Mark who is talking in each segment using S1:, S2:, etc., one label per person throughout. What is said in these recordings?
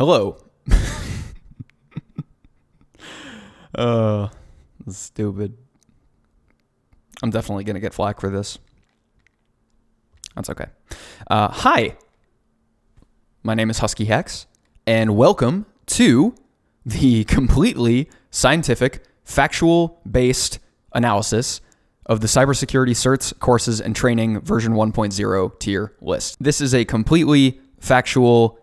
S1: Hello. Stupid. I'm definitely going to get flack for this. That's okay. Hi. My name is Husky Hex, and welcome to the completely scientific, factual-based analysis of the Cybersecurity Certs courses and training version 1.0 tier list. This is a completely factual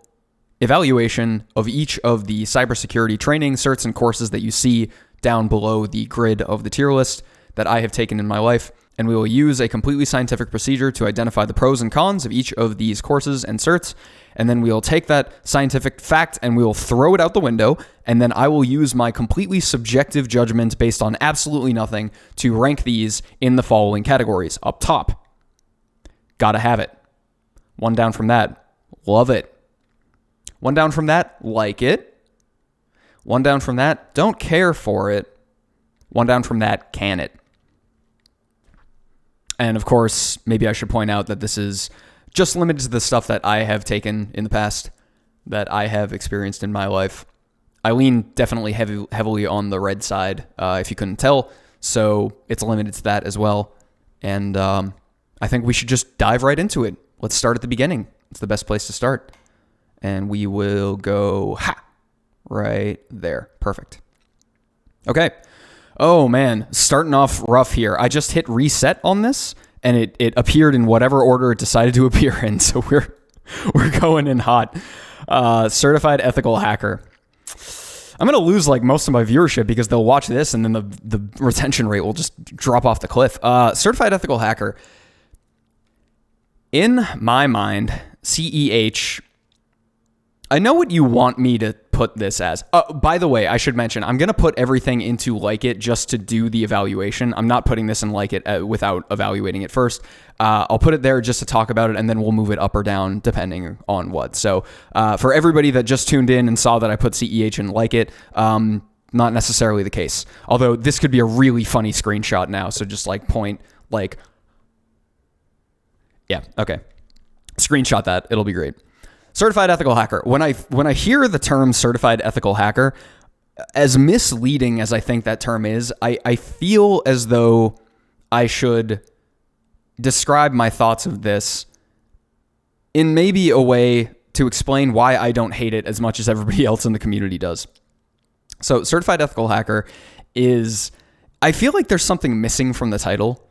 S1: evaluation of each of the cybersecurity training, certs, and courses that you see down below the grid of the tier list that I have taken in my life, and we will use a completely scientific procedure to identify the pros and cons of each of these courses and certs, and then we will take that scientific fact and we will throw it out the window, and then I will use my completely subjective judgment based on absolutely nothing to rank these in the following categories. Up top, gotta have it. One down from that, love it. One down from that, like it. One down from that, don't care for it. One down from that, can it. And of course, maybe I should point out that this is just limited to the stuff that I have taken in the past, that I have experienced in my life. I lean definitely heavily on the red side, if you couldn't tell, so it's limited to that as well. And I think we should just dive right into it. Let's start at the beginning. It's the best place to start. And we will go, right there. Perfect. Okay. Oh man, starting off rough here. I just hit reset on this and it appeared in whatever order it decided to appear in. So we're going in hot. Certified ethical hacker. I'm going to lose like most of my viewership because they'll watch this and then the retention rate will just drop off the cliff. Certified ethical hacker. In my mind, CEH, I know what you want me to put this as. By the way, I should mention, I'm going to put everything into like it just to do the evaluation. I'm not putting this in like it without evaluating it first. I'll put it there just to talk about it, and then we'll move it up or down depending on what. So for everybody that just tuned in and saw that I put CEH in like it, not necessarily the case. Although this could be a really funny screenshot now. So just like point like, yeah, okay. Screenshot that. It'll be great. Certified ethical hacker. When I hear the term certified ethical hacker, as misleading as I think that term is, I feel as though I should describe my thoughts of this in maybe a way to explain why I don't hate it as much as everybody else in the community does. So certified ethical hacker is, I feel like there's something missing from the title.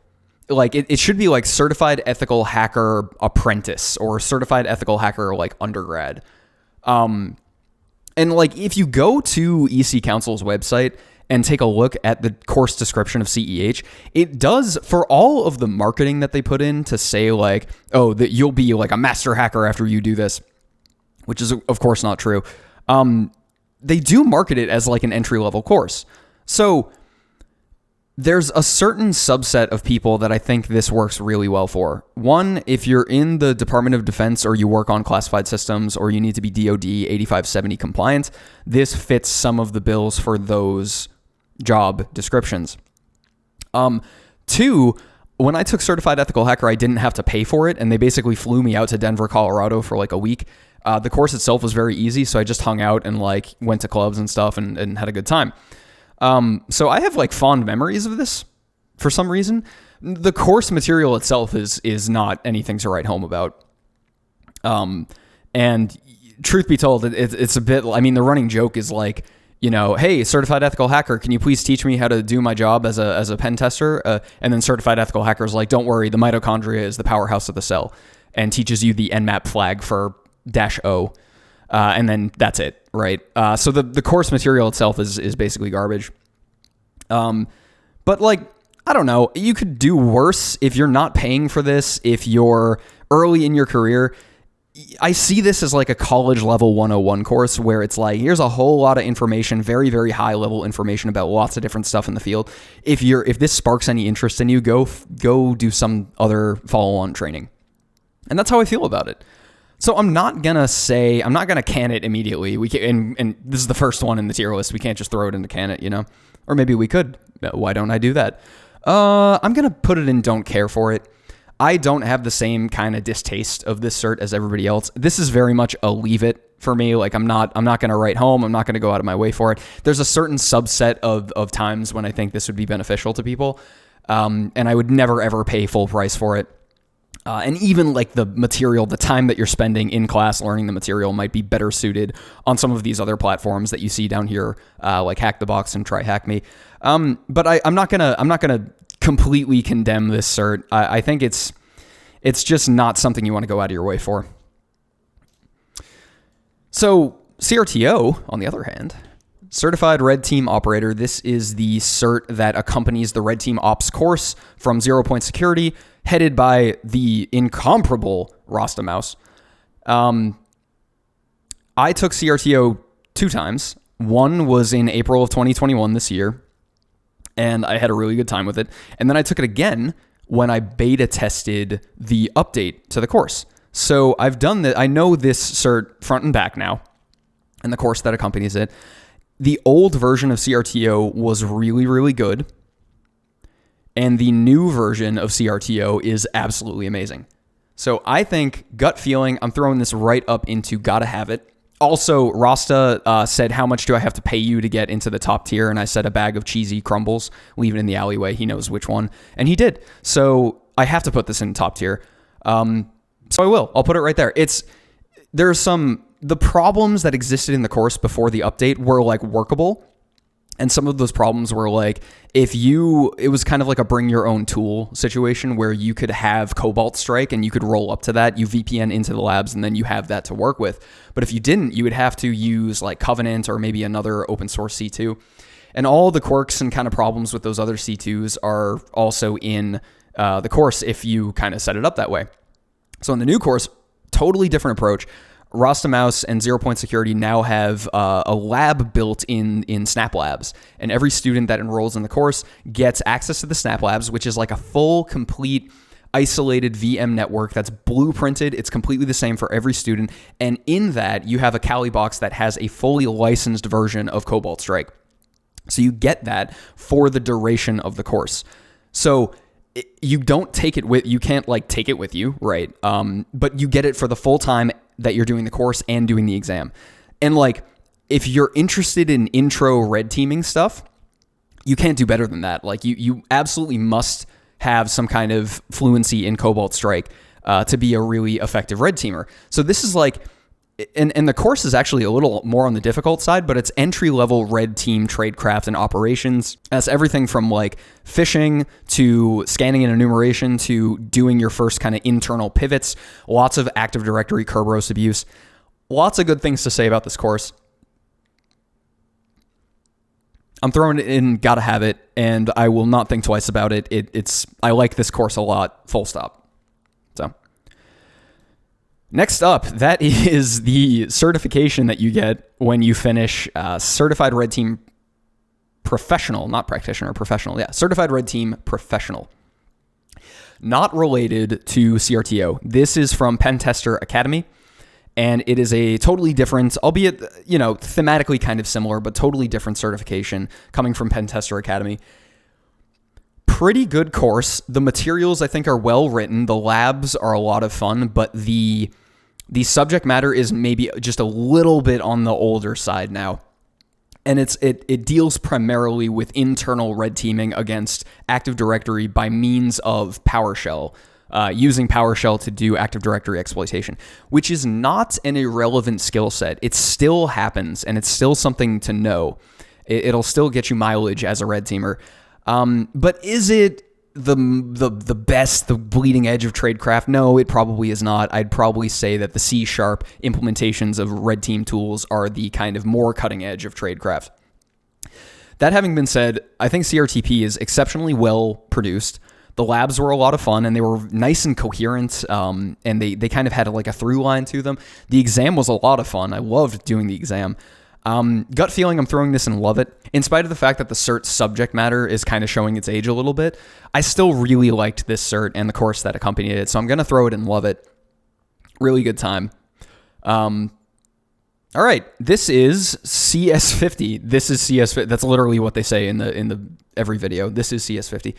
S1: Like it should be like certified ethical hacker apprentice or certified ethical hacker like undergrad. And like if you go to EC Council's website and take a look at the course description of CEH, it does, for all of the marketing that they put in to say like, oh, that you'll be like a master hacker after you do this, which is of course not true. They do market it as like an entry-level course. So there's a certain subset of people that I think this works really well for. One, if you're in the Department of Defense or you work on classified systems or you need to be DoD 8570 compliant, this fits some of the bills for those job descriptions. Two, when I took Certified Ethical Hacker, I didn't have to pay for it, and they basically flew me out to Denver, Colorado for like a week. The course itself was very easy, so I just hung out and like went to clubs and stuff and had a good time. So I have like fond memories of this for some reason. The course material itself is not anything to write home about. And truth be told, it's a bit, I mean, the running joke is like, you know, hey, certified ethical hacker, can you please teach me how to do my job as a pen tester? And then certified ethical hacker is like, don't worry, the mitochondria is the powerhouse of the cell, and teaches you the Nmap flag for -O. And then that's it, right? So the course material itself is basically garbage. But like, I don't know, you could do worse if you're not paying for this, if you're early in your career. I see this as like a college level 101 course where it's like, here's a whole lot of information, very, very high level information about lots of different stuff in the field. If this sparks any interest in you, go do some other follow-on training. And that's how I feel about it. So I'm not going to can it immediately. We can, and this is the first one in the tier list. We can't just throw it into can it, you know? Or maybe we could. Why don't I do that? I'm going to put it in don't care for it. I don't have the same kind of distaste of this cert as everybody else. This is very much a leave it for me. Like I'm not going to write home. I'm not going to go out of my way for it. There's a certain subset of times when I think this would be beneficial to people. And I would never, ever pay full price for it. And even like the material, the time that you're spending in class learning the material might be better suited on some of these other platforms that you see down here, like Hack the Box and Try Hack Me. But I'm not gonna completely condemn this cert. I think it's just not something you want to go out of your way for. So CRTO, on the other hand, Certified Red Team Operator. This is the cert that accompanies the Red Team Ops course from 0 Point Security, headed by the incomparable Rasta Mouse. I took CRTO 2 times. One was in April of 2021 this year, and I had a really good time with it. And then I took it again when I beta tested the update to the course. So I've done that. I know this cert front and back now, and the course that accompanies it. The old version of CRTO was really, really good. And the new version of CRTO is absolutely amazing. So I think, gut feeling, I'm throwing this right up into gotta have it. Also, Rasta said, how much do I have to pay you to get into the top tier? And I said a bag of cheesy crumbles, leave it in the alleyway. He knows which one. And he did. So I have to put this in top tier. So I will. I'll put it right there. The problems that existed in the course before the update were like workable. And some of those problems were like, it was kind of like a bring your own tool situation where you could have Cobalt Strike and you could roll up to that, you VPN into the labs, and then you have that to work with. But if you didn't, you would have to use like Covenant or maybe another open source C2. And all the quirks and kind of problems with those other C2s are also in the course if you kind of set it up that way. So in the new course, totally different approach. Rasta Mouse and 0 Point Security now have a lab built in Snap Labs, and every student that enrolls in the course gets access to the Snap Labs, which is like a full, complete, isolated VM network that's blueprinted. It's completely the same for every student, and in that, you have a Kali box that has a fully licensed version of Cobalt Strike. So you get that for the duration of the course. So you don't take it with, you can't like take it with you, right? But you get it for the full time that you're doing the course and doing the exam. And like, if you're interested in intro red teaming stuff, you can't do better than that. Like you absolutely must have some kind of fluency in Cobalt Strike to be a really effective red teamer. So this is like, and the course is actually a little more on the difficult side, but it's entry-level red team tradecraft and operations. That's everything from like phishing to scanning and enumeration to doing your first kind of internal pivots, lots of Active Directory Kerberos abuse. Lots of good things to say about this course. I'm throwing it in, gotta have it, and I will not think twice about it. I like this course a lot, full stop. So next up, that is the certification that you get when you finish Certified Red Team Professional, not practitioner, professional. Yeah, Certified Red Team Professional. Not related to CRTO. This is from Pen Tester Academy, and it is a totally different, albeit, thematically kind of similar, but totally different certification coming from Pen Tester Academy. Pretty good course. The materials, I think, are well written. The labs are a lot of fun, but the subject matter is maybe just a little bit on the older side now. And it deals primarily with internal red teaming against Active Directory by means of PowerShell, using PowerShell to do Active Directory exploitation, which is not an irrelevant skill set. It still happens, and it's still something to know. It'll still get you mileage as a red teamer. But is it the best, the bleeding edge of tradecraft? No, it probably is not. I'd probably say that the C# implementations of red team tools are the kind of more cutting edge of tradecraft. That having been said, I think CRTP is exceptionally well produced. The labs were a lot of fun, and they were nice and coherent, and they kind of had like a through line to them. The exam was a lot of fun. I loved doing the exam. Gut feeling, I'm throwing this and love it. In spite of the fact that the cert subject matter is kind of showing its age a little bit, I still really liked this cert and the course that accompanied it, so I'm going to throw it and love it. Really good time. All right, this is CS50. This is CS50. That's literally what they say in the every video. This is CS50.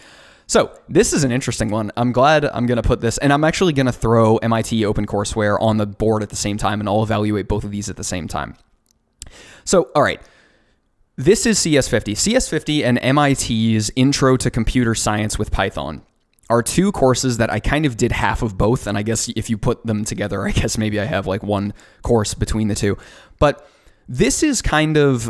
S1: So this is an interesting one. I'm glad I'm going to put this, and I'm actually going to throw MIT OpenCourseWare on the board at the same time, and I'll evaluate both of these at the same time. So, all right. This is CS50. CS50 and MIT's Intro to Computer Science with Python are two courses that I kind of did half of both. And I guess if you put them together, I guess maybe I have like one course between the two. But this is kind of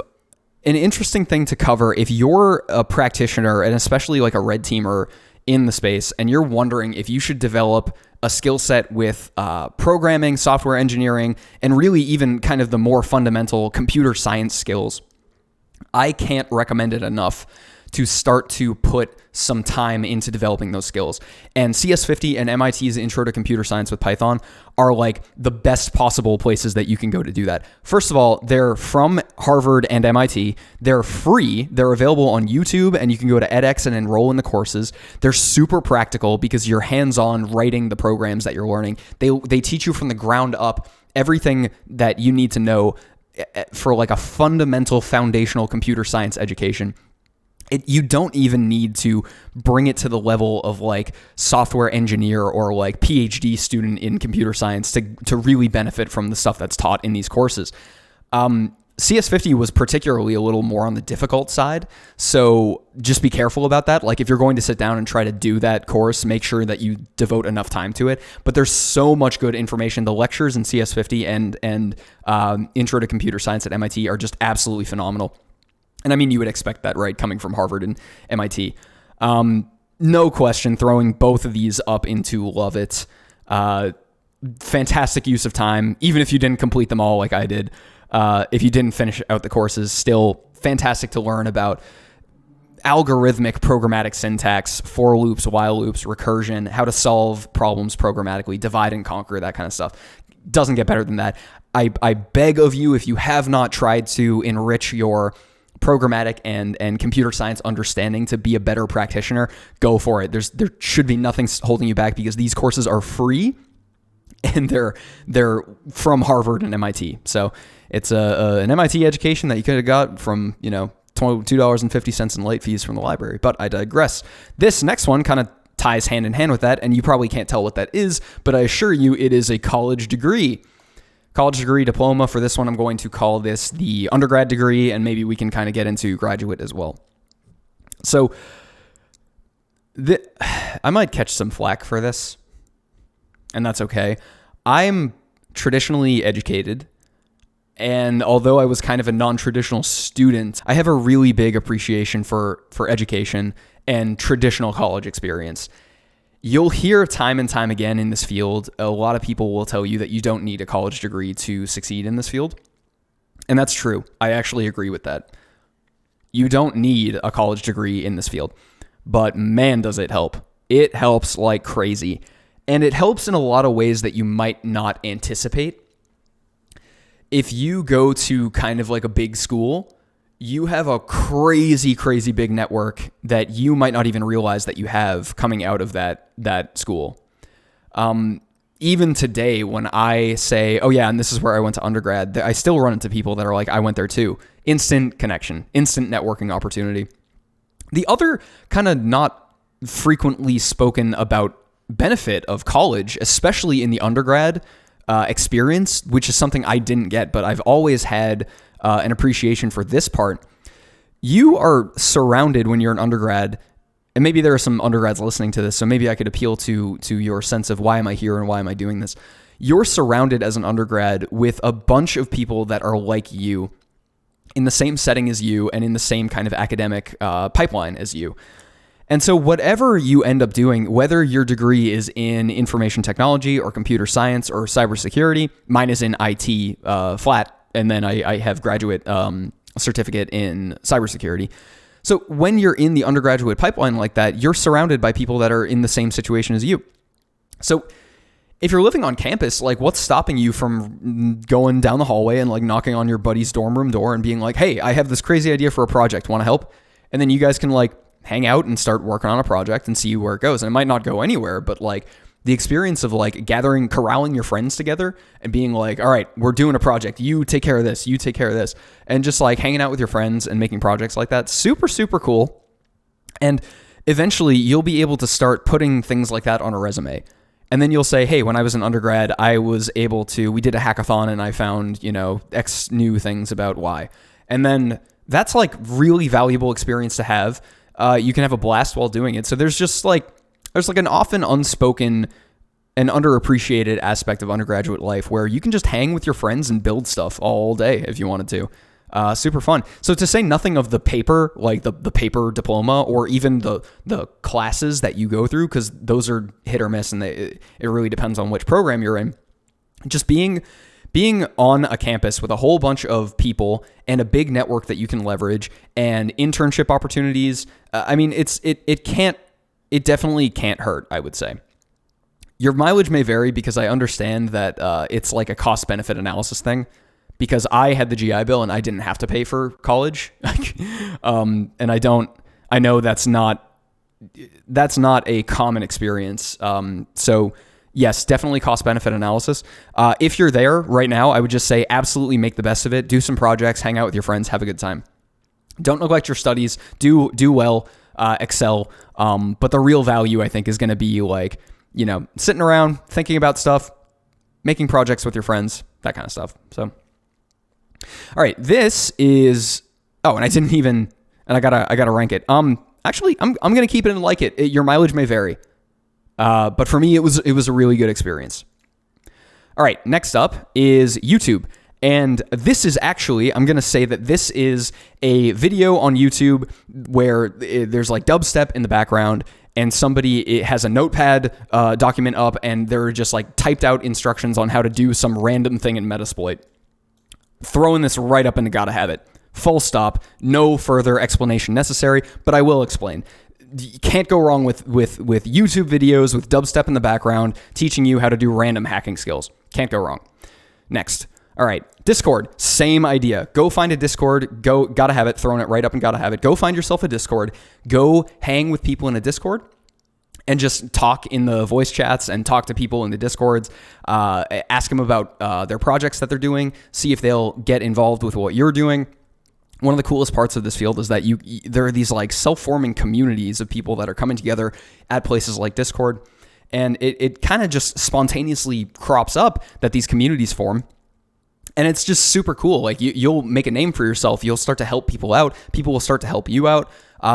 S1: an interesting thing to cover if you're a practitioner, and especially like a red teamer in the space, and you're wondering if you should develop a skill set with programming, software engineering, and really even kind of the more fundamental computer science skills. I can't recommend it enough to start to put some time into developing those skills. And CS50 and MIT's Intro to Computer Science with Python are like the best possible places that you can go to do that. First of all, they're from Harvard and MIT. They're free. They're available on YouTube, and you can go to edX and enroll in the courses. They're super practical because you're hands-on writing the programs that you're learning. They teach you from the ground up everything that you need to know for like a fundamental foundational computer science education. You don't even need to bring it to the level of like software engineer or like PhD student in computer science to really benefit from the stuff that's taught in these courses. CS50 was particularly a little more on the difficult side, so just be careful about that. Like if you're going to sit down and try to do that course, make sure that you devote enough time to it. But there's so much good information. The lectures in CS50 and Intro to Computer Science at MIT are just absolutely phenomenal. And I mean, you would expect that, right, coming from Harvard and MIT. No question, throwing both of these up into love it. Fantastic use of time, even if you didn't complete them all like I did. If you didn't finish out the courses, still fantastic to learn about algorithmic programmatic syntax, for loops, while loops, recursion, how to solve problems programmatically, divide and conquer, that kind of stuff. Doesn't get better than that. I beg of you, if you have not tried to enrich your programmatic and computer science understanding to be a better practitioner, go for it. There should be nothing holding you back because these courses are free and they're from Harvard and MIT. So it's an MIT education that you could have got from, $2.50 in late fees from the library. But I digress. This next one kind of ties hand in hand with that, and you probably can't tell what that is, but I assure you it is a college degree. College degree diploma. For this one, I'm going to call this the undergrad degree, and maybe we can kind of get into graduate as well. So I might catch some flack for this, and that's okay. I'm traditionally educated, and although I was kind of a non-traditional student, I have a really big appreciation for education and traditional college experience. You'll hear time and time again in this field, a lot of people will tell you that you don't need a college degree to succeed in this field. And that's true. I actually agree with that. You don't need a college degree in this field. But man, does it help. It helps like crazy. And it helps in a lot of ways that you might not anticipate. If you go to kind of like a big school, you have a crazy, crazy big network that you might not even realize that you have coming out of that school. Even today, when I say, oh yeah, and this is where I went to undergrad, I still run into people that are like, I went there too. Instant connection, instant networking opportunity. The other kind of not frequently spoken about benefit of college, especially in the undergrad experience, which is something I didn't get, but I've always had an appreciation for this part. You are surrounded when you're an undergrad, and maybe there are some undergrads listening to this, so maybe I could appeal to your sense of why am I here and why am I doing this. You're surrounded as an undergrad with a bunch of people that are like you, in the same setting as you, and in the same kind of academic pipeline as you. And so whatever you end up doing, whether your degree is in information technology or computer science or cybersecurity, mine is in IT flat, and then I have graduate certificate in cybersecurity. So when you're in the undergraduate pipeline like that, you're surrounded by people that are in the same situation as you. So if you're living on campus, like what's stopping you from going down the hallway and like knocking on your buddy's dorm room door and being like, hey, I have this crazy idea for a project, want to help? And then you guys can like hang out and start working on a project and see where it goes. And it might not go anywhere, but like the experience of like corralling your friends together and being like, all right, we're doing a project. You take care of this. You take care of this. And just like hanging out with your friends and making projects like that. Super, super cool. And eventually you'll be able to start putting things like that on a resume. And then you'll say, hey, when I was an undergrad, we did a hackathon and I found, X new things about Y. And then that's like really valuable experience to have. You can have a blast while doing it. So there's an often unspoken and underappreciated aspect of undergraduate life where you can just hang with your friends and build stuff all day if you wanted to. Super fun. So to say nothing of the paper, like the paper diploma, or even the classes that you go through, because those are hit or miss, and it really depends on which program you're in. Just being on a campus with a whole bunch of people and a big network that you can leverage and internship opportunities. It definitely can't hurt, I would say. Your mileage may vary because I understand that it's like a cost benefit analysis thing. Because I had the GI Bill and I didn't have to pay for college. And I know that's not a common experience. So yes, definitely cost benefit analysis. If you're there right now, I would just say absolutely make the best of it. Do some projects, hang out with your friends, have a good time. Don't neglect your studies. Do well, excel. But the real value, I think, is going to be like, sitting around, thinking about stuff, making projects with your friends, that kind of stuff. So. All right, this is, and I didn't even, and I gotta rank it. Actually, I'm gonna keep it in like it. Your mileage may vary, but for me, it was a really good experience. All right, next up is YouTube, and this is actually, I'm gonna say that this is a video on YouTube where there's like dubstep in the background, and somebody has a notepad document up, and there are just like typed out instructions on how to do some random thing in Metasploit. Throwing this right up into gotta have it. Full stop. No further explanation necessary, but I will explain. You can't go wrong with YouTube videos with dubstep in the background teaching you how to do random hacking skills. Can't go wrong. Next. All right. Discord. Same idea. Go find a Discord. Gotta have it. Throwing it right up and gotta have it. Go find yourself a Discord. Go hang with people in a Discord. And just talk in the voice chats and talk to people in the Discords. Ask them about their projects that they're doing. See if they'll get involved with what you're doing. One of the coolest parts of this field is that there are these like self-forming communities of people that are coming together at places like Discord. And it kind of just spontaneously crops up that these communities form. And it's just super cool. Like you'll make a name for yourself. You'll start to help people out. People will start to help you out.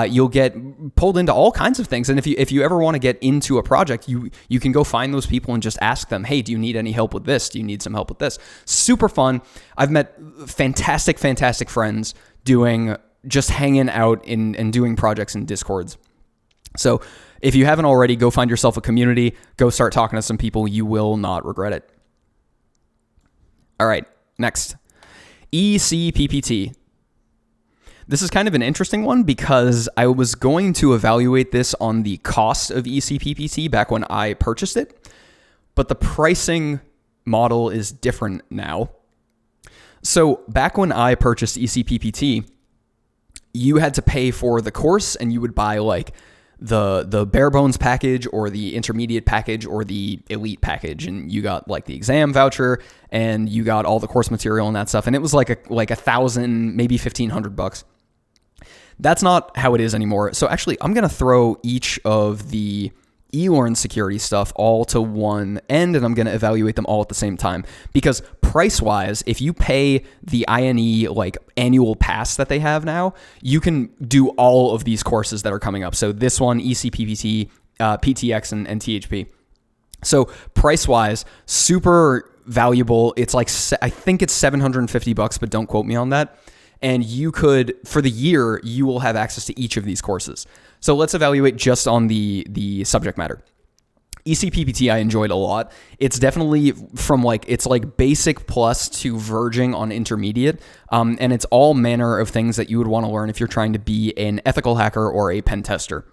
S1: You'll get pulled into all kinds of things. And if you ever want to get into a project, you can go find those people and just ask them, hey, do you need any help with this? Do you need some help with this? Super fun. I've met fantastic friends just hanging out and doing projects in Discords. So if you haven't already, go find yourself a community. Go start talking to some people. You will not regret it. All right, next. EcppT. This is kind of an interesting one because I was going to evaluate this on the cost of EcppT back when I purchased it, but the pricing model is different now. So back when I purchased EcppT, you had to pay for the course and you would buy like the bare bones package or the intermediate package or the elite package, and you got like the exam voucher and you got all the course material and that stuff, and it was like $1,000, maybe $1,500. That's not how it is anymore. So actually, I'm gonna throw each of the eLearn security stuff all to one end, and I'm going to evaluate them all at the same time. Because price-wise, if you pay the INE like annual pass that they have now, you can do all of these courses that are coming up. So this one, EcppT, PTX, and THP. So price-wise, super valuable. It's like, I think it's $750, but don't quote me on that. And you could, for the year, you will have access to each of these courses. So let's evaluate just on the subject matter. EcppT I enjoyed a lot. It's definitely from it's like basic plus to verging on intermediate. And it's all manner of things that you would want to learn if you're trying to be an ethical hacker or a pen tester.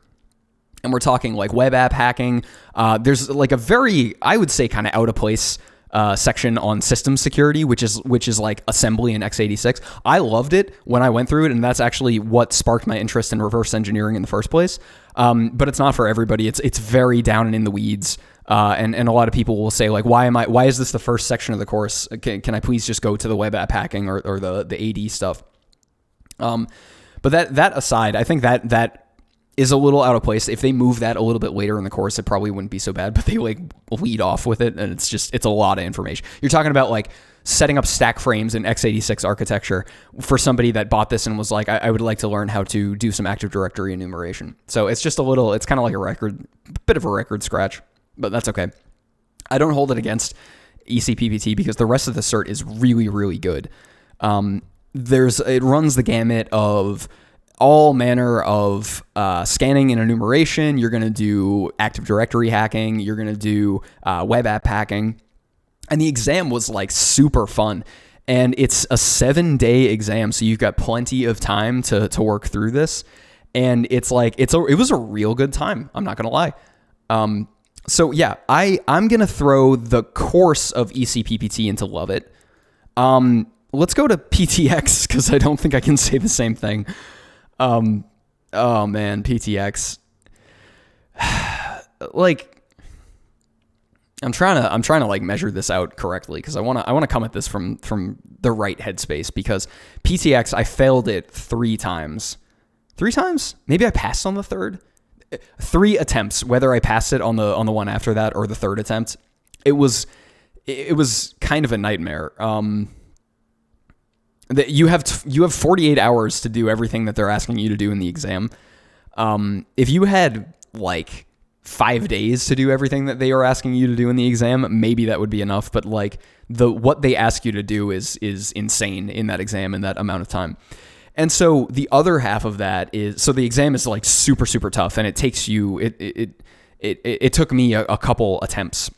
S1: And we're talking like web app hacking. There's like a very, I would say, kind of out of place section on system security, which is like assembly in x86. I loved it when I went through it, and that's actually what sparked my interest in reverse engineering in the first place. But it's not for everybody. It's very down and in the weeds. And a lot of people will say like, why is this the first section of the course? Can I please just go to the web app hacking or the AD stuff? But that aside, I think that is a little out of place. If they move that a little bit later in the course, it probably wouldn't be so bad, but they like lead off with it, and it's a lot of information. You're talking about like setting up stack frames in x86 architecture for somebody that bought this and was like, I would like to learn how to do some Active Directory enumeration. So it's just it's kind of like a bit of a record scratch, but that's okay. I don't hold it against EcppT because the rest of the cert is really, really good. It runs the gamut of all manner of scanning and enumeration. You're going to do Active Directory hacking. You're going to do web app hacking. And the exam was like super fun. And it's a 7-day exam, so you've got plenty of time to work through this. And it's like it was a real good time. I'm not going to lie. So yeah, I'm going to throw the course of EcppT into love it. Let's go to PTX because I don't think I can say the same thing. Oh man, PTX. Like, I'm trying to like measure this out correctly because I want to come at this from the right headspace, because PTX, I failed it 3 times. 3 times? Maybe I passed on the third. 3 attempts, whether I passed it on the one after that or the third attempt. It was kind of a nightmare. That you have 48 hours to do everything that they're asking you to do in the exam. If you had like 5 days to do everything that they are asking you to do in the exam, maybe that would be enough. But like what they ask you to do is insane in that exam in that amount of time. And so the other half of that is, so the exam is like super, super tough, and it takes you, it took me a couple attempts.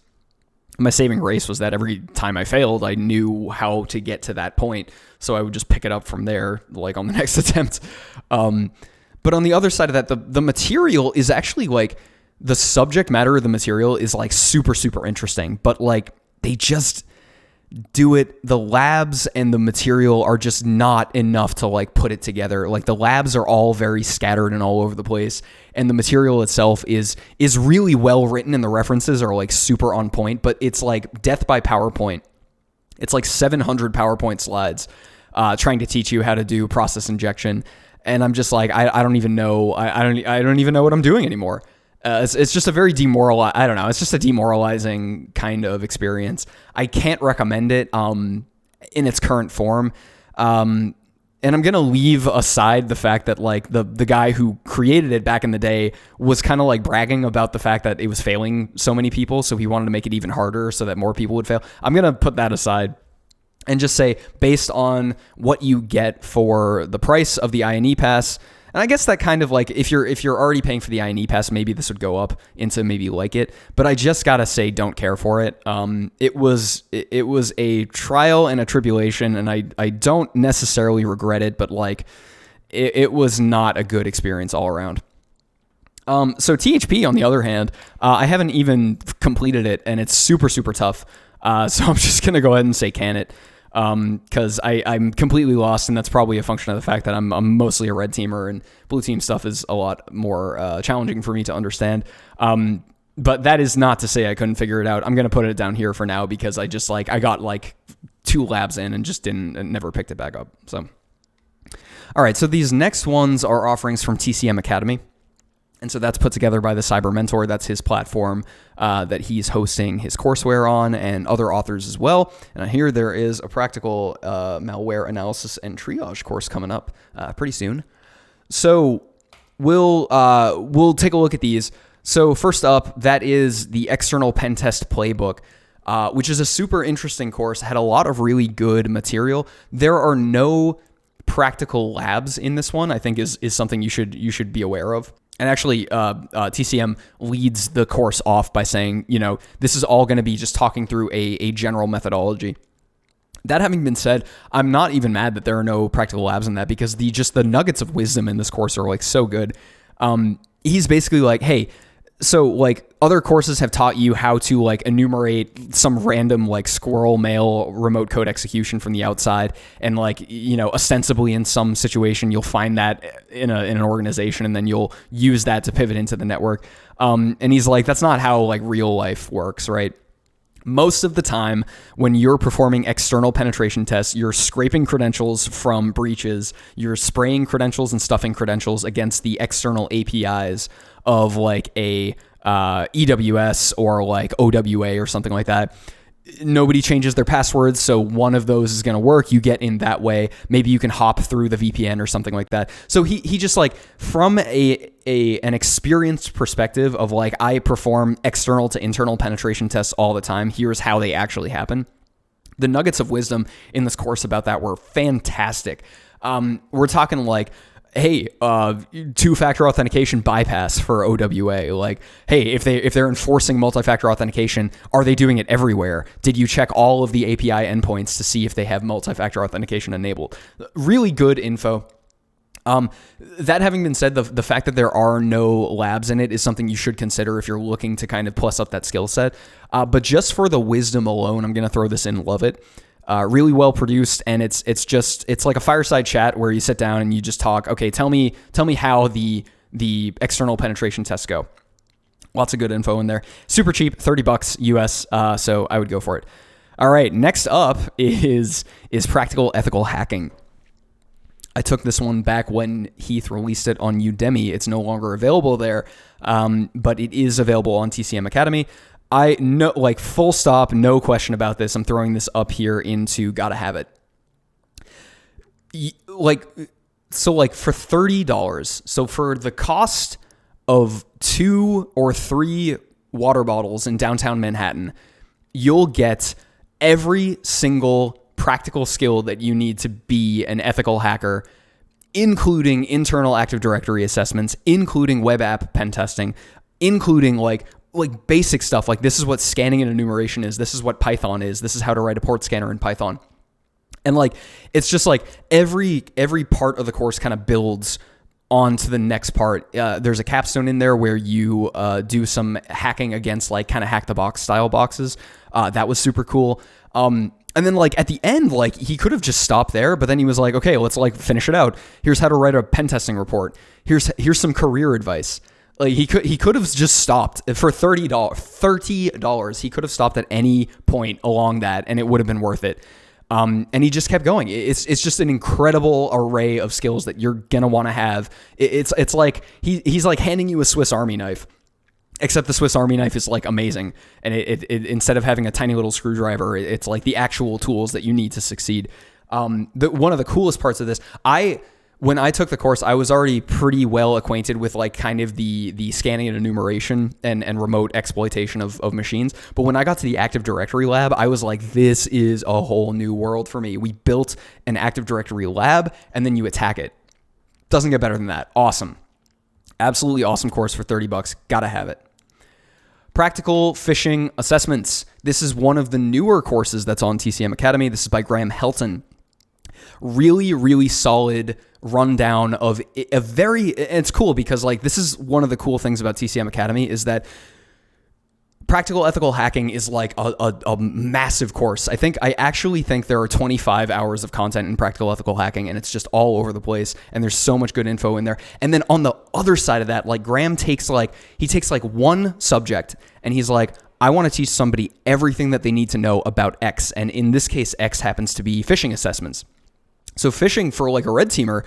S1: My saving grace was that every time I failed, I knew how to get to that point. So I would just pick it up from there, like on the next attempt. But on the other side of that, the material is actually like, the subject matter of the material is like super, super interesting, but like they just do it. The labs and the material are just not enough to like put it together. Like the labs are all very scattered and all over the place, and the material itself is really well written, and the references are like super on point, but it's like death by PowerPoint. It's like 700 PowerPoint slides trying to teach you how to do process injection. And I'm just like, I don't even know. I don't even know what I'm doing anymore. It's just a very I don't know. It's just a demoralizing kind of experience. I can't recommend it in its current form. And I'm going to leave aside the fact that like the guy who created it back in the day was kind of like bragging about the fact that it was failing so many people. So he wanted to make it even harder so that more people would fail. I'm going to put that aside and just say, based on what you get for the price of the INE pass, and I guess that kind of like, if you're already paying for the INE pass, maybe this would go up into maybe like it. But I just gotta say, don't care for it. It was a trial and a tribulation, and I don't necessarily regret it, but like it was not a good experience all around. So THP, on the other hand, I haven't even completed it, and it's super, super tough. So I'm just gonna go ahead and say can it. Because I'm completely lost, and that's probably a function of the fact that I'm mostly a red teamer, and blue team stuff is a lot more challenging for me to understand. But that is not to say I couldn't figure it out. I'm going to put it down here for now because I got like 2 labs in and just never picked it back up. So, all right. So these next ones are offerings from TCM Academy. And so that's put together by the Cyber Mentor. That's his platform that he's hosting his courseware on, and other authors as well. And here there is a practical malware analysis and triage course coming up pretty soon. So we'll take a look at these. So first up, that is the External Pen Test Playbook, which is a super interesting course. Had a lot of really good material. There are no practical labs in this one, I think is something you should be aware of. And actually, TCM leads the course off by saying, this is all going to be just talking through a general methodology. That having been said, I'm not even mad that there are no practical labs in that, because the nuggets of wisdom in this course are like so good. He's basically like, hey, so like other courses have taught you how to like enumerate some random like squirrel mail remote code execution from the outside, and like ostensibly in some situation you'll find that in an organization, and then you'll use that to pivot into the network. And he's like, that's not how like real life works, right? Most of the time, when you're performing external penetration tests, you're scraping credentials from breaches, you're spraying credentials and stuffing credentials against the external APIs of like a EWS or like OWA or something like that. Nobody changes their passwords, so one of those is going to work. You get in that way. Maybe you can hop through the VPN or something like that. So he just like, from an experienced perspective of like, I perform external to internal penetration tests all the time. Here's how they actually happen. The nuggets of wisdom in this course about that were fantastic. We're talking like, hey, two-factor authentication bypass for OWA. Like, hey, if they're enforcing multi-factor authentication, are they doing it everywhere? Did you check all of the API endpoints to see if they have multi-factor authentication enabled? Really good info. That having been said, the fact that there are no labs in it is something you should consider if you're looking to kind of plus up that skill set. But just for the wisdom alone, I'm going to throw this in. Love it. Really well produced, and it's like a fireside chat where you sit down and you just talk. Okay, tell me how the external penetration tests go. Lots of good info in there. Super cheap, $30 US. So I would go for it. All right, next up is practical ethical hacking. I took this one back when Heath released it on Udemy. It's no longer available there, but it is available on TCM Academy. I know, like, full stop, no question about this. I'm throwing this up here into gotta have it. So for $30, so for the cost of 2 or 3 water bottles in downtown Manhattan, you'll get every single practical skill that you need to be an ethical hacker, including internal Active Directory assessments, including web app pen testing, including like basic stuff. Like, this is what scanning and enumeration is. This is what Python is. This is how to write a port scanner in Python. And like, it's just like every part of the course kind of builds on to the next part. There's a capstone in there where you do some hacking against like kind of hack the box style boxes. That was super cool. And then like at the end, like he could have just stopped there, but then he was like, okay, let's like finish it out. Here's how to write a pen testing report. Here's some career advice. Like he could have just stopped for $30. He could have stopped at any point along that, and it would have been worth it. And he just kept going. It's just an incredible array of skills that you're gonna want to have. It's like he's like handing you a Swiss Army knife, except the Swiss Army knife is like amazing, and it instead of having a tiny little screwdriver, it's like the actual tools that you need to succeed. One of the coolest parts of this, when I took the course, I was already pretty well acquainted with like kind of the scanning and enumeration and remote exploitation of machines. But when I got to the Active Directory lab, I was like, this is a whole new world for me. We built an Active Directory lab and then you attack it. Doesn't get better than that. Awesome. Absolutely awesome course for $30. Gotta have it. Practical phishing assessments. This is one of the newer courses that's on TCM Academy. This is by Graham Helton. Really, really solid rundown of a very, it's cool because like this is one of the cool things about TCM Academy is that practical ethical hacking is like a massive course. I actually think there are 25 hours of content in practical ethical hacking, and it's just all over the place, and there's so much good info in there. And then on the other side of that, like Graham takes one subject and he's like, I want to teach somebody everything that they need to know about X. And in this case, X happens to be phishing assessments. So phishing for like a red teamer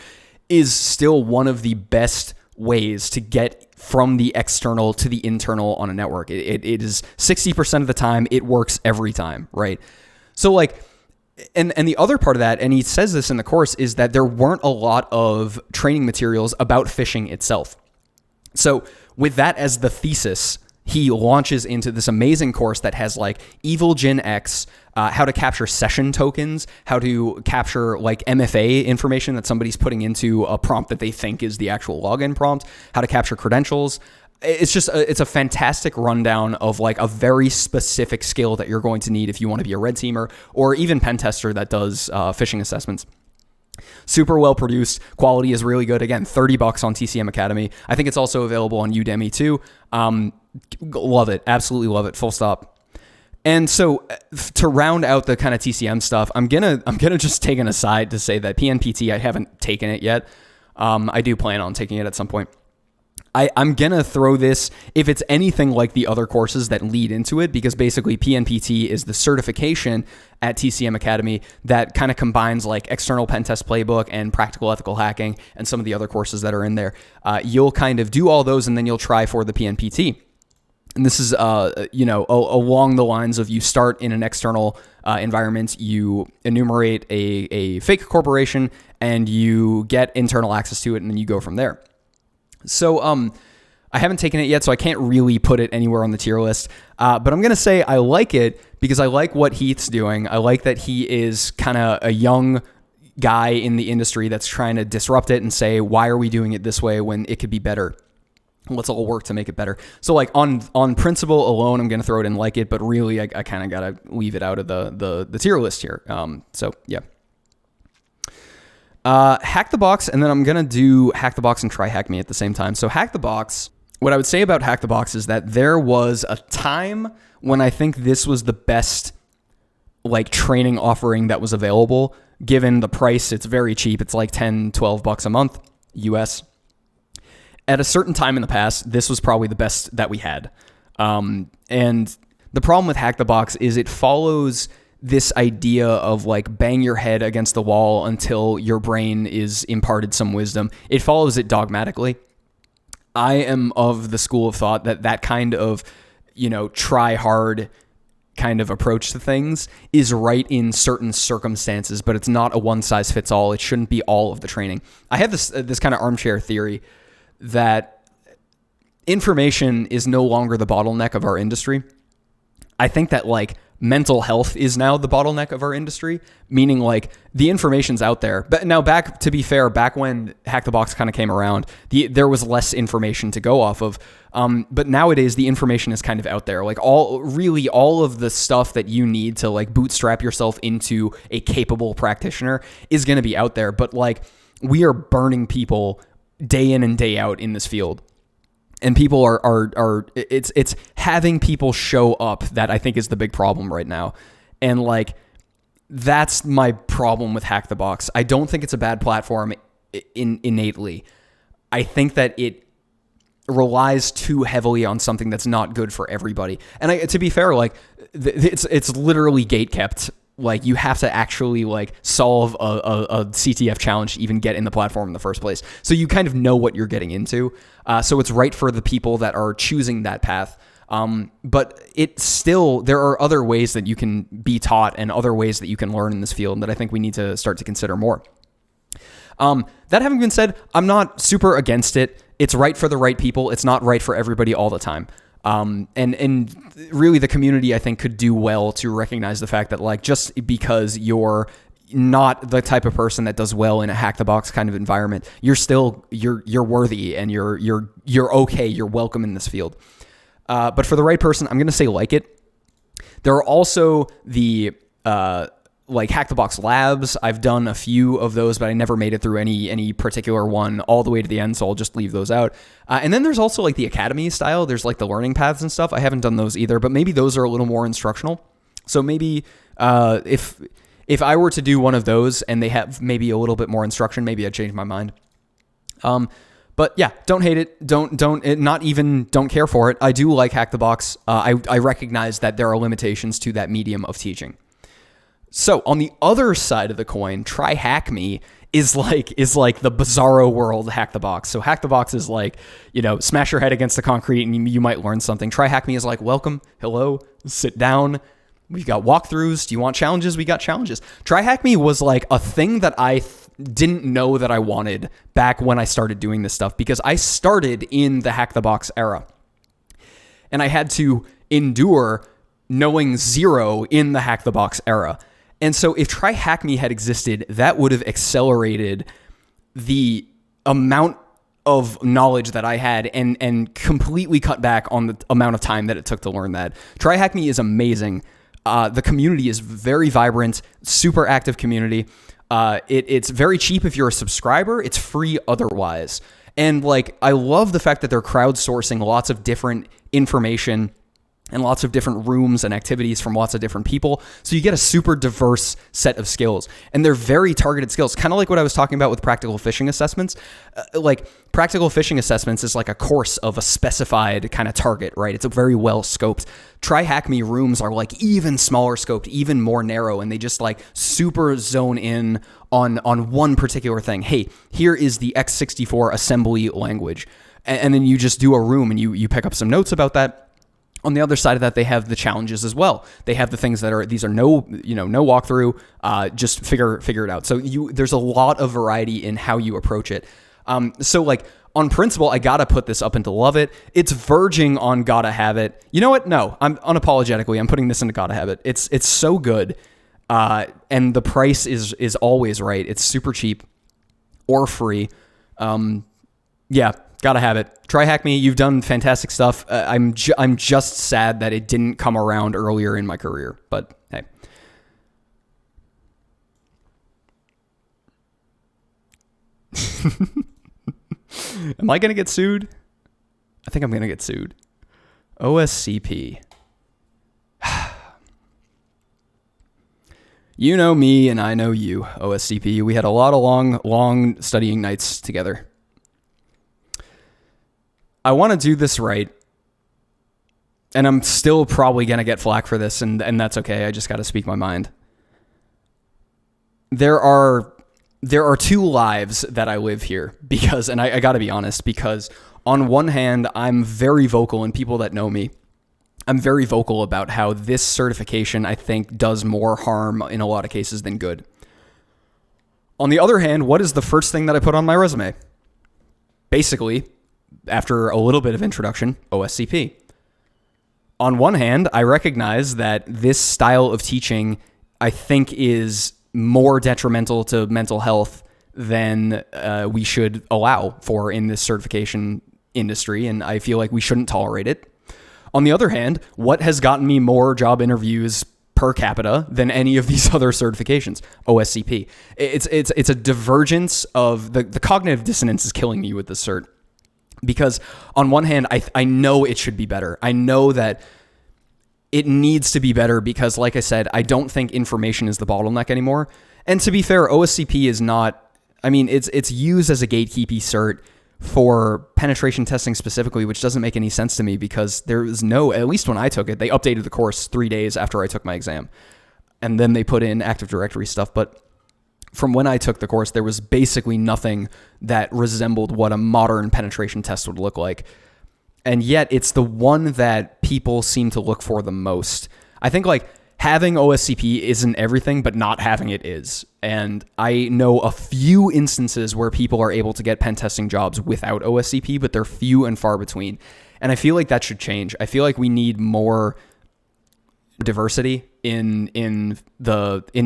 S1: is still one of the best ways to get from the external to the internal on a network. It is 60% of the time, it works every time, right? So like, and the other part of that, and he says this in the course, is that there weren't a lot of training materials about phishing itself. So with that as the thesis, he launches into this amazing course that has like Evil Gen X, how to capture session tokens, how to capture like MFA information that somebody's putting into a prompt that they think is the actual login prompt, how to capture credentials. It's a fantastic rundown of like a very specific skill that you're going to need if you want to be a red teamer or even pen tester that does phishing assessments. Super well produced. Quality is really good. Again, $30 on TCM Academy. I think it's also available on Udemy too. Love it. Absolutely love it. Full stop. And so to round out the kind of TCM stuff, I'm gonna just take an aside to say that PNPT, I haven't taken it yet. I do plan on taking it at some point. I'm going to throw this if it's anything like the other courses that lead into it, because basically PNPT is the certification at TCM Academy that kind of combines like external pen test playbook and practical ethical hacking and some of the other courses that are in there. You'll kind of do all those and then you'll try for the PNPT. And this is, along the lines of you start in an external environment, you enumerate a fake corporation and you get internal access to it, and then you go from there. So I haven't taken it yet, so I can't really put it anywhere on the tier list. But I'm going to say I like it because I like what Heath's doing. I like that he is kind of a young guy in the industry that's trying to disrupt it and say, why are we doing it this way when it could be better? Let's all work to make it better. So like on principle alone, I'm going to throw it in like it, but really I kind of got to leave it out of the tier list here. So yeah. Hack the Box, and then I'm going to do Hack the Box and Try Hack Me at the same time. So Hack the Box, what I would say about Hack the Box is that there was a time when I think this was the best like training offering that was available. Given the price, it's very cheap. It's like $10-12 a month US. At a certain time in the past, this was probably the best that we had. And the problem with Hack the Box is it follows this idea of like bang your head against the wall until your brain is imparted some wisdom. It follows it dogmatically. I am of the school of thought that kind of, try hard kind of approach to things is right in certain circumstances, but it's not a one size fits all. It shouldn't be all of the training. I have this kind of armchair theory that information is no longer the bottleneck of our industry. I think that like mental health is now the bottleneck of our industry, meaning like the information's out there. But now back when Hack the Box kind of came around, there was less information to go off of. But nowadays the information is kind of out there. Like all of the stuff that you need to like bootstrap yourself into a capable practitioner is going to be out there. But like we are burning people day in and day out in this field. And people it's having people show up that I think is the big problem right now. And like, that's my problem with Hack the Box. I don't think it's a bad platform innately. I think that it relies too heavily on something that's not good for everybody. And to be fair, like it's literally gate kept. Like you have to actually like solve a CTF challenge to even get in the platform in the first place. So you kind of know what you're getting into. So it's right for the people that are choosing that path. But there are other ways that you can be taught and other ways that you can learn in this field that I think we need to start to consider more. That having been said, I'm not super against it. It's right for the right people. It's not right for everybody all the time. And really the community, I think, could do well to recognize the fact that like, just because you're not the type of person that does well in a Hack the Box kind of environment, you're worthy and you're okay. You're welcome in this field. But for the right person, I'm going to say like it. There are also the, like Hack the Box labs. I've done a few of those, but I never made it through any particular one all the way to the end, so I'll just leave those out. And then there's also like the academy style. There's like the learning paths and stuff. I haven't done those either, but maybe those are a little more instructional. So maybe if I were to do one of those and they have maybe a little bit more instruction, maybe I'd change my mind. But yeah, don't hate it. Don't care for it. I do like Hack the Box. I recognize that there are limitations to that medium of teaching. So on the other side of the coin, Try Hack Me is like the bizarro world Hack the Box. So Hack the Box is like, smash your head against the concrete and you might learn something. Try Hack Me is like, welcome, hello, sit down. We've got walkthroughs. Do you want challenges? We got challenges. Try Hack Me was like a thing that I didn't know that I wanted back when I started doing this stuff, because I started in the Hack the Box era and I had to endure knowing zero in the Hack the Box era. And so if Try Hack Me had existed, that would have accelerated the amount of knowledge that I had and completely cut back on the amount of time that it took to learn that. Try Hack Me is amazing. The community is very vibrant, super active community. It's very cheap if you're a subscriber. It's free otherwise. And like, I love the fact that they're crowdsourcing lots of different information and lots of different rooms and activities from lots of different people. So you get a super diverse set of skills, and they're very targeted skills, kind of like what I was talking about with practical phishing assessments. Like practical phishing assessments is like a course of a specified kind of target, right? It's a very well scoped. Try Hack Me rooms are like even smaller scoped, even more narrow, and they just like super zone in on one particular thing. Hey, here is the x64 assembly language. And then you just do a room and you pick up some notes about that. On the other side of that, they have the challenges as well. They have the things that are, these are no walkthrough, just figure it out. So there's a lot of variety in how you approach it. So like on principle, I gotta put this up into love it. It's verging on gotta have it. You know what? No, I'm putting this into gotta have it. It's so good. And the price is always right. It's super cheap or free. Yeah. Gotta have it. Try Hack Me. You've done fantastic stuff. I'm just sad that it didn't come around earlier in my career, but hey. Am I going to get sued? I think I'm going to get sued. OSCP. You know me and I know you, OSCP. We had a lot of long studying nights together. I want to do this right, and I'm still probably going to get flack for this, and that's okay. I just got to speak my mind. There are two lives that I live here because, and I got to be honest, because on one hand, I'm very vocal, and people that know me, I'm very vocal about how this certification, I think, does more harm in a lot of cases than good. On the other hand, what is the first thing that I put on my resume? Basically, after a little bit of introduction, OSCP. On one hand, I recognize that this style of teaching, I think, is more detrimental to mental health than we should allow for in this certification industry, and I feel like we shouldn't tolerate it. On the other hand, what has gotten me more job interviews per capita than any of these other certifications? OSCP. It's a divergence of the cognitive dissonance is killing me with this cert. Because on one hand, I know it should be better. I know that it needs to be better because, like I said, I don't think information is the bottleneck anymore. And to be fair, OSCP is not, I mean, it's used as a gatekeeping cert for penetration testing specifically, which doesn't make any sense to me because there was no, at least when I took it, they updated the course 3 days after I took my exam. And then they put in Active Directory stuff. But from when I took the course, there was basically nothing that resembled what a modern penetration test would look like. And yet it's the one that people seem to look for the most. I think like having OSCP isn't everything, but not having it is. And I know a few instances where people are able to get pen testing jobs without OSCP, but they're few and far between. And I feel like that should change. I feel like we need more diversity in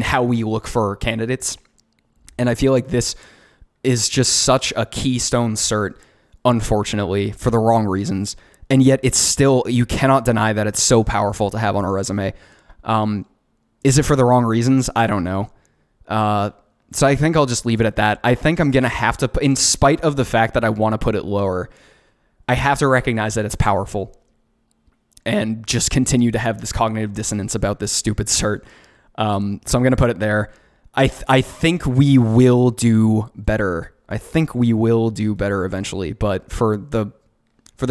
S1: how we look for candidates. And I feel like this is just such a keystone cert, unfortunately, for the wrong reasons. And yet it's still, you cannot deny that it's so powerful to have on a resume. Is it for the wrong reasons? I don't know. So I think I'll just leave it at that. I think I'm going to have to, in spite of the fact that I want to put it lower, I have to recognize that it's powerful and just continue to have this cognitive dissonance about this stupid cert. So I'm going to put it there. I think we will do better. I think we will do better eventually, but for the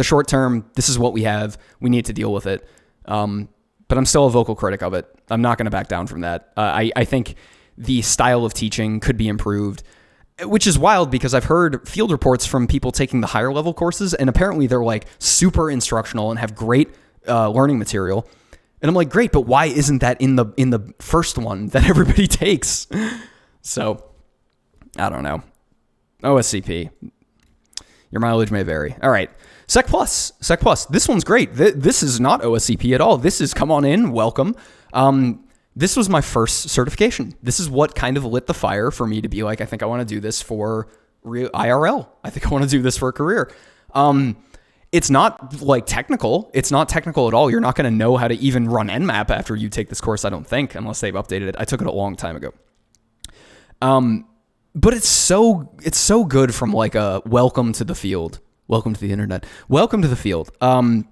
S1: short term, this is what we have. We need to deal with it. But I'm still a vocal critic of it. I'm not going to back down from that. I think the style of teaching could be improved, which is wild because I've heard field reports from people taking the higher level courses, and apparently they're like super instructional and have great learning material. And I'm like, great, but why isn't that in the first one that everybody takes? So, I don't know. OSCP. Your mileage may vary. All right. Sec Plus. This one's great. This is not OSCP at all. This is come on in, welcome. This was my first certification. This is what kind of lit the fire for me to be like, I think I want to do this for real IRL. I think I want to do this for a career. It's not like technical. It's not technical at all. You're not going to know how to even run Nmap after you take this course, I don't think, unless they've updated it. I took it a long time ago. But it's so good from like a welcome to the field. Welcome to the internet. Welcome to the field. And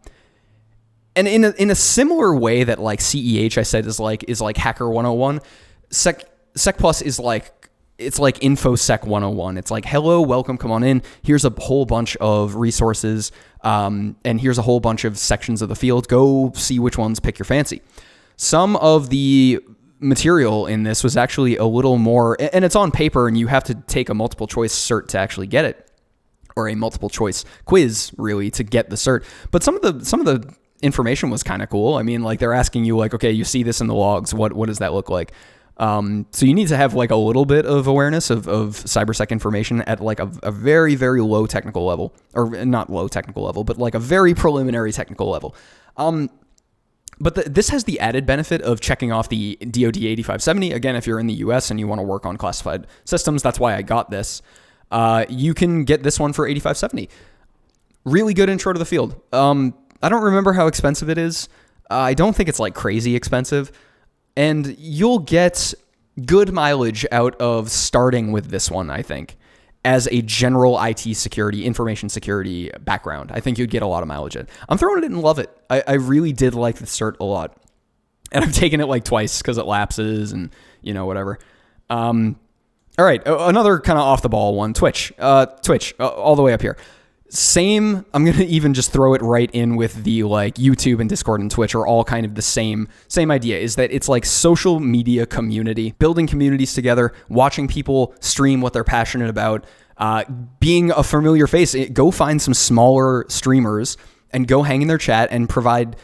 S1: And in a similar way that like CEH I said is like Hacker 101, Sec Plus is like, it's like Infosec 101. It's like, hello, welcome, come on in. Here's a whole bunch of resources, and here's a whole bunch of sections of the field. Go see which ones pick your fancy. Some of the material in this was actually a little more, and it's on paper, and you have to take a multiple choice cert to actually get it, or a multiple choice quiz really to get the cert. But some of the information was kind of cool. I mean, like they're asking you like, okay, you see this in the logs. What does that look like? So you need to have like a little bit of awareness of cybersec information at like a very, very low technical level, or not low technical level, but like a very preliminary technical level. But this has the added benefit of checking off the DoD 8570. Again, if you're in the US and you want to work on classified systems, that's why I got this. You can get this one for 8570. Really good intro to the field. I don't remember how expensive it is. I don't think it's like crazy expensive. And you'll get good mileage out of starting with this one, I think, as a general IT security, information security background. I think you'd get a lot of mileage in. I'm throwing it in and love it. I really did like the cert a lot. And I've taken it like twice because it lapses and, whatever. All right, another kind of off the ball one, Twitch, all the way up here. Same, I'm going to even just throw it right in with the like YouTube and Discord and Twitch are all kind of the same idea, is that it's like social media community, building communities together, watching people stream what they're passionate about, being a familiar face. Go find some smaller streamers and go hang in their chat and provide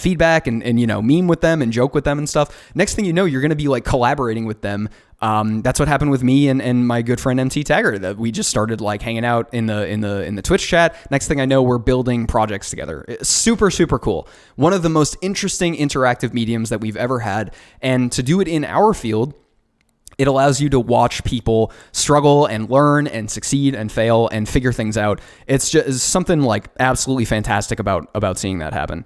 S1: feedback and meme with them and joke with them and stuff. Next thing you know, you're going to be like collaborating with them. That's what happened with me and my good friend MT Tagger, that we just started like hanging out in the Twitch chat. Next thing I know, we're building projects together. It's super, super cool. One of the most interesting interactive mediums that we've ever had. And to do it in our field, it allows you to watch people struggle and learn and succeed and fail and figure things out. It's just something like absolutely fantastic about seeing that happen.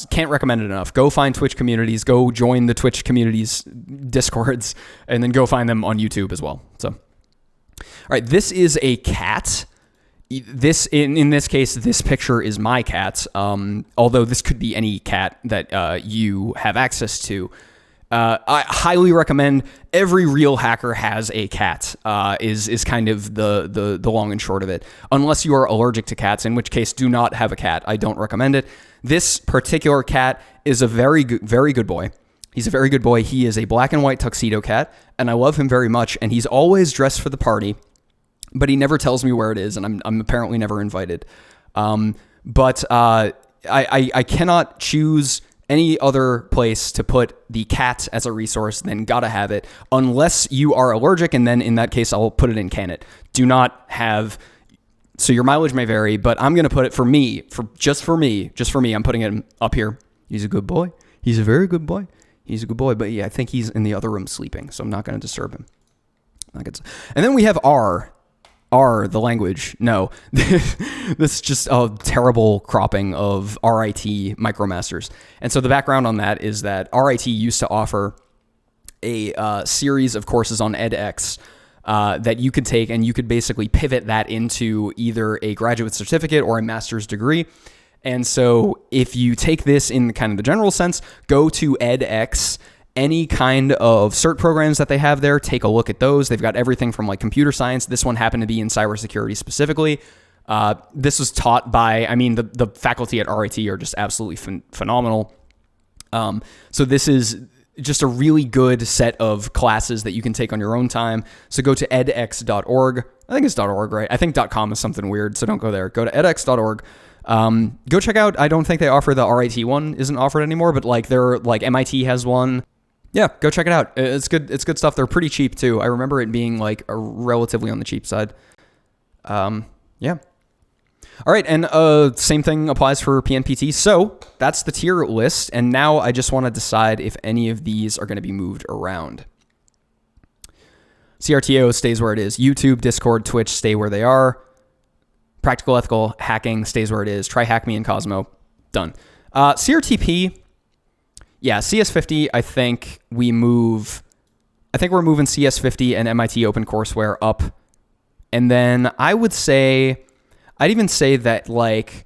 S1: Can't recommend it enough. Go find Twitch communities, go join the Twitch communities Discords, and then go find them on YouTube as well. So, all right, this is a cat. This in this case, this picture is my cat. Although this could be any cat that you have access to. I highly recommend. Every real hacker has a cat. Is kind of the long and short of it. Unless you are allergic to cats, in which case do not have a cat. I don't recommend it. This particular cat is a very good boy. He's a very good boy. He is a black and white tuxedo cat, and I love him very much. And he's always dressed for the party, but he never tells me where it is, and I'm apparently never invited. But I cannot choose any other place to put the cat as a resource than Gotta Have It, unless you are allergic, and then in that case, I'll put it in Can It. Do not have... So your mileage may vary, but I'm going to put it for me, I'm putting it up here. He's a good boy. He's a very good boy. He's a good boy. But yeah, I think he's in the other room sleeping, so I'm not going to disturb him. And then we have R, the language. No, this is just a terrible cropping of RIT MicroMasters. And so the background on that is that RIT used to offer a series of courses on edX that you could take, and you could basically pivot that into either a graduate certificate or a master's degree. And so if you take this in kind of the general sense, go to edX, any kind of cert programs that they have there, take a look at those. They've got everything from like computer science. This one happened to be in cybersecurity specifically. This was taught by, the faculty at RIT are just absolutely phenomenal. So this is just a really good set of classes that you can take on your own time. So go to edx.org. I think it's .org, right? I think .com is something weird, so don't go there. Go to edx.org. Go check out. I don't think they offer the RIT one, isn't offered anymore, but like they're like MIT has one. Yeah, go check it out. It's good. It's good stuff. They're pretty cheap too. I remember it being like a relatively on the cheap side. Yeah. All right, and same thing applies for PNPT. So that's the tier list, and now I just want to decide if any of these are going to be moved around. CRTO stays where it is. YouTube, Discord, Twitch stay where they are. Practical Ethical Hacking stays where it is. Try Hack Me and Cosmo. Done. CRTP, yeah, CS50, I think we're moving CS50 and MIT OpenCourseWare up. And then I'd even say that like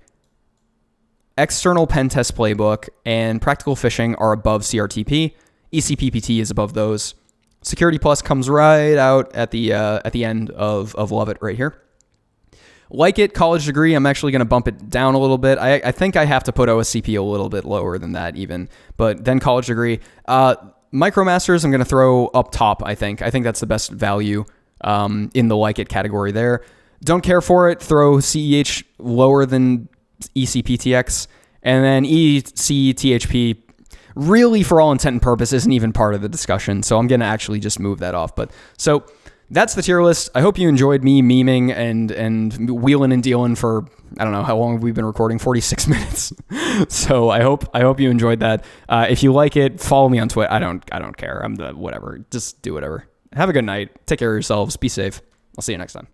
S1: external pen test playbook, and practical phishing are above CRTP. EcppT is above those. Security Plus comes right out at the end of Love It right here. Like It, college degree, I'm actually going to bump it down a little bit. I think I have to put OSCP a little bit lower than that even, but then college degree. MicroMasters, I'm going to throw up top, I think. I think that's the best value in the Like It category there. Don't care for it, throw CEH lower than ECPTX. And then ECTHP, really for all intent and purpose, isn't even part of the discussion. So I'm going to actually just move that off. But so that's the tier list. I hope you enjoyed me memeing and wheeling and dealing for, I don't know how long we've been recording, 46 minutes. So I hope you enjoyed that. If you like it, follow me on Twitter. I don't care. I'm the whatever. Just do whatever. Have a good night. Take care of yourselves. Be safe. I'll see you next time.